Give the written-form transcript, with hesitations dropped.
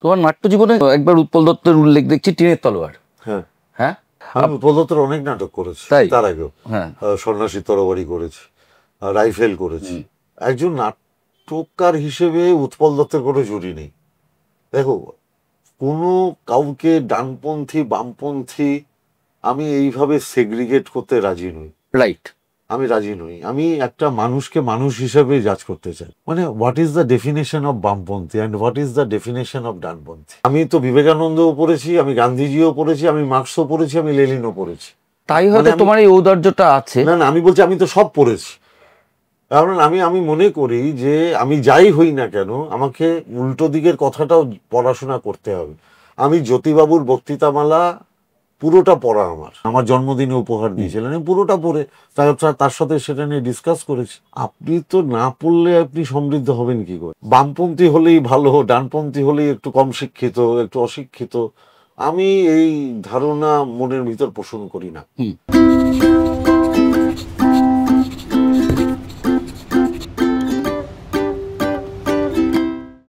তোমার নাট্য জীবনে একবার উৎপল দত্তের উল্লেখ দেখছি, টিনের তলোয়ার। হ্যাঁ, হ্যাঁ, আমি উৎপল দত্তের অনেক নাটক করেছি, তাই? তার আগেও হ্যাঁ, সন্ন্যাসী তরবারি করেছি, রাইফেল করেছি। একজন নাট্যকার হিসেবে উৎপল দত্তের কোনো জুড়ি নেই। দেখো, কোনো কাউকে ডানপন্থী বামপন্থী আমি এইভাবে সেগ্রিগেট করতে রাজি নই। রাইট। আমি রাজি নই। আমি একটা মানুষকে মানুষ হিসেবে জাজ করতে চাই। মানে what is the definition of বামপন্থী and what is the definition of ডানপন্থী। আমি তো বিবেকানন্দও পড়েছি, আমি গান্ধীজিও পড়েছি, আমি মার্কসও পড়েছি, আমি লেনিনও পড়েছি। তাই হয়তো তোমার এই ঔদার্যটা আছে। না না, আমি বলছি আমি তো সব পড়েছি। কারণ আমি মনে করি যে আমি যাই হই না কেন, আমাকে উল্টো দিকের কথাটাও পড়াশোনা করতে হবে। আমি জ্যোতিবাবুর বক্তৃতামালা পুরোটা পড়া, আমার জন্মদিনে উপহার দিয়েছিলেন, আমি পুরোটা পড়ে তার সাথে সেটা নিয়ে ডিসকাস করেছি। আপনি তো না পড়লে আপনি সমৃদ্ধ হবেন কি করে? বামপন্থী হলেই ভালো, ডানপন্থী হলেই একটু কম শিক্ষিত, একটু অশিক্ষিত, আমি এই ধারণা মনের ভিতর পোষণ করি না।